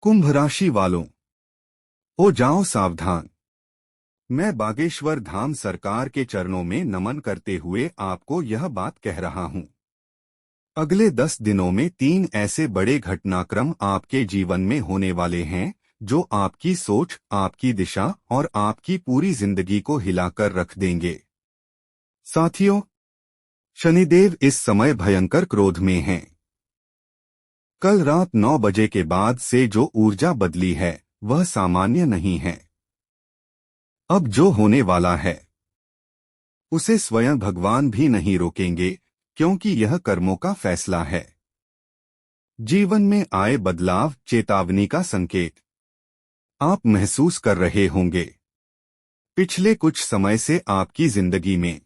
कुंभ राशि वालों, हो जाओ सावधान। मैं बागेश्वर धाम सरकार के चरणों में नमन करते हुए आपको यह बात कह रहा हूं। अगले 10 दिनों में 3 ऐसे बड़े घटनाक्रम आपके जीवन में होने वाले हैं जो आपकी सोच, आपकी दिशा और आपकी पूरी जिंदगी को हिलाकर रख देंगे। साथियों, शनिदेव इस समय भयंकर क्रोध में हैं। कल रात 9 बजे के बाद से जो ऊर्जा बदली है वह सामान्य नहीं है। अब जो होने वाला है उसे स्वयं भगवान भी नहीं रोकेंगे, क्योंकि यह कर्मों का फैसला है। जीवन में आए बदलाव चेतावनी का संकेत आप महसूस कर रहे होंगे। पिछले कुछ समय से आपकी जिंदगी में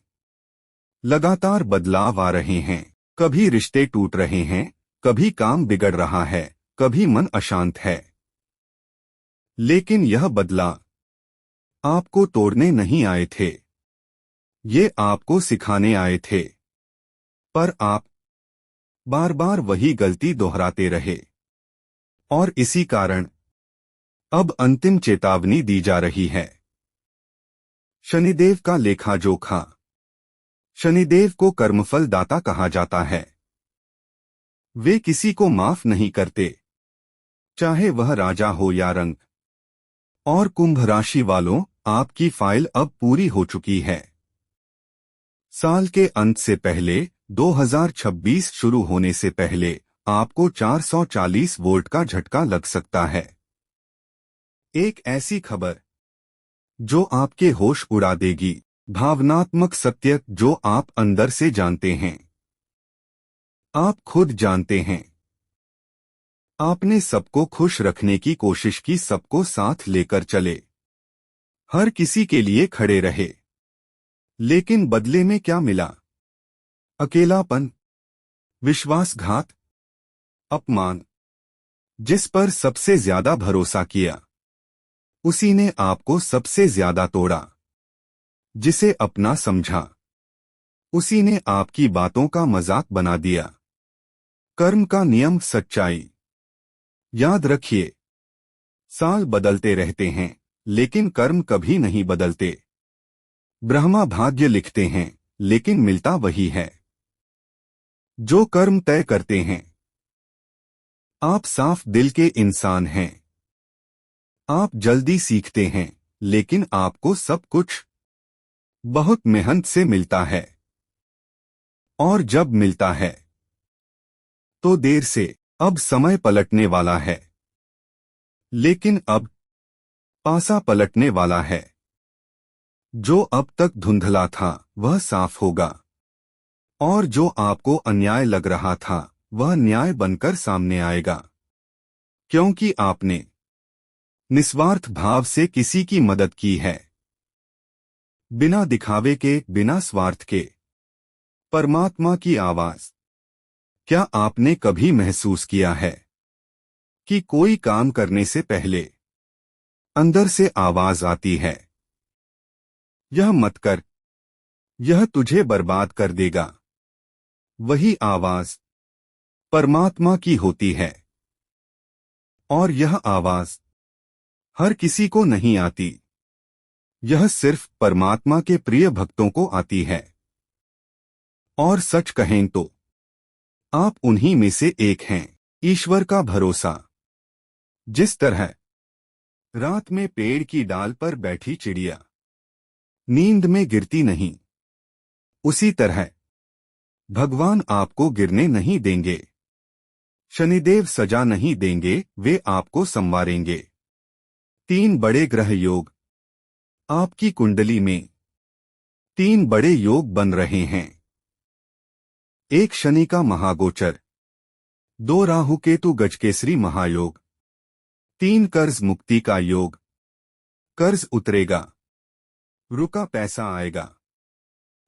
लगातार बदलाव आ रहे हैं। कभी रिश्ते टूट रहे हैं, कभी काम बिगड़ रहा है, कभी मन अशांत है। लेकिन यह बदलाव आपको तोड़ने नहीं आए थे, ये आपको सिखाने आए थे। पर आप बार बार वही गलती दोहराते रहे और इसी कारण अब अंतिम चेतावनी दी जा रही है। शनिदेव का लेखा जोखा। शनिदेव को कर्मफल दाता कहा जाता है। वे किसी को माफ नहीं करते, चाहे वह राजा हो या रंक। और कुंभ राशि वालों, आपकी फाइल अब पूरी हो चुकी है। साल के अंत से पहले 2026 शुरू होने से पहले आपको 440 वोल्ट का झटका लग सकता है। एक ऐसी खबर जो आपके होश उड़ा देगी, भावनात्मक सत्य जो आप अंदर से जानते हैं, आप खुद जानते हैं। आपने सबको खुश रखने की कोशिश की, सबको साथ लेकर चले, हर किसी के लिए खड़े रहे। लेकिन बदले में क्या मिला? अकेलापन, विश्वासघात, अपमान। जिस पर सबसे ज्यादा भरोसा किया उसी ने आपको सबसे ज्यादा तोड़ा। जिसे अपना समझा उसी ने आपकी बातों का मजाक बना दिया। कर्म का नियम सच्चाई। याद रखिए, साल बदलते रहते हैं लेकिन कर्म कभी नहीं बदलते। ब्रह्मा भाग्य लिखते हैं लेकिन मिलता वही है जो कर्म तय करते हैं। आप साफ दिल के इंसान हैं। आप जल्दी सीखते हैं, लेकिन आपको सब कुछ बहुत मेहनत से मिलता है। और जब मिलता है तो देर से। अब समय पलटने वाला है, लेकिन अब पासा पलटने वाला है। जो अब तक धुंधला था वह साफ होगा, और जो आपको अन्याय लग रहा था वह न्याय बनकर सामने आएगा। क्योंकि आपने निस्वार्थ भाव से किसी की मदद की है, बिना दिखावे के, बिना स्वार्थ के। परमात्मा की आवाज। क्या आपने कभी महसूस किया है कि कोई काम करने से पहले अंदर से आवाज आती है, यह मत कर, यह तुझे बर्बाद कर देगा? वही आवाज परमात्मा की होती है। और यह आवाज हर किसी को नहीं आती, यह सिर्फ परमात्मा के प्रिय भक्तों को आती है। और सच कहें तो आप उन्हीं में से एक हैं। ईश्वर का भरोसा। जिस तरह रात में पेड़ की डाल पर बैठी चिड़िया नींद में गिरती नहीं, उसी तरह भगवान आपको गिरने नहीं देंगे। शनिदेव सजा नहीं देंगे, वे आपको संवारेंगे। 3 बड़े ग्रह योग। आपकी कुंडली में 3 बड़े योग बन रहे हैं। 1 शनि का महागोचर, 2 राहु केतु गजकेसरी महायोग, 3 कर्ज मुक्ति का योग। कर्ज उतरेगा, रुका पैसा आएगा,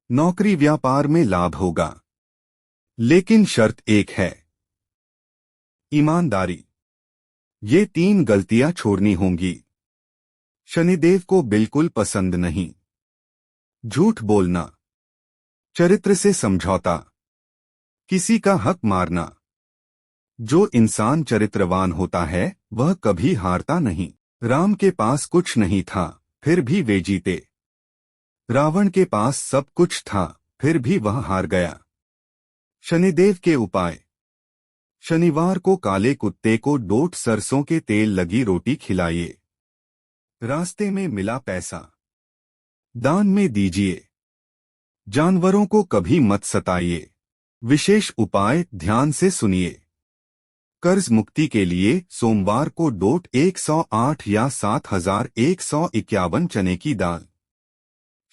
नौकरी व्यापार में लाभ होगा। लेकिन शर्त एक है, ईमानदारी। ये 3 गलतियां छोड़नी होंगी। शनिदेव को बिल्कुल पसंद नहीं झूठ बोलना, चरित्र से समझौता, किसी का हक मारना, जो इंसान चरित्रवान होता है वह कभी हारता नहीं। राम के पास कुछ नहीं था, फिर भी वे जीते। रावण के पास सब कुछ था, फिर भी वह हार गया। शनिदेव के उपाय। शनिवार को काले कुत्ते को डोट सरसों के तेल लगी रोटी खिलाइए। रास्ते में मिला पैसा दान में दीजिए। जानवरों को कभी मत सताइए। विशेष उपाय ध्यान से सुनिए। कर्ज मुक्ति के लिए सोमवार को डोट 108 या 7151 चने की दाल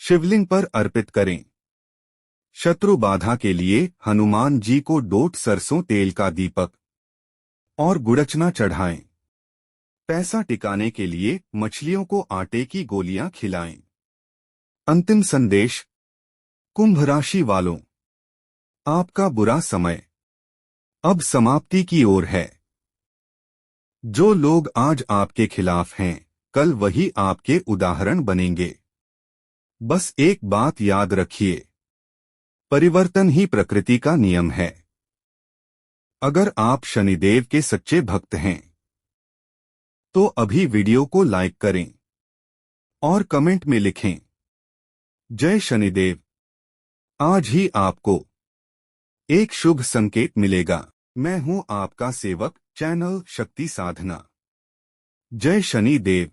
शिवलिंग पर अर्पित करें। शत्रु बाधा के लिए हनुमान जी को डोट सरसों तेल का दीपक और गुड़चना चढ़ाएं। पैसा टिकाने के लिए मछलियों को आटे की गोलियां खिलाएं। अंतिम संदेश। कुंभ राशि वालों, आपका बुरा समय अब समाप्ति की ओर है। जो लोग आज आपके खिलाफ हैं, कल वही आपके उदाहरण बनेंगे। बस एक बात याद रखिए, परिवर्तन ही प्रकृति का नियम है। अगर आप शनिदेव के सच्चे भक्त हैं तो अभी वीडियो को लाइक करें और कमेंट में लिखें जय शनिदेव। आज ही आपको एक शुभ संकेत मिलेगा। मैं हूं आपका सेवक, चैनल शक्ति साधना। जय शनिदेव।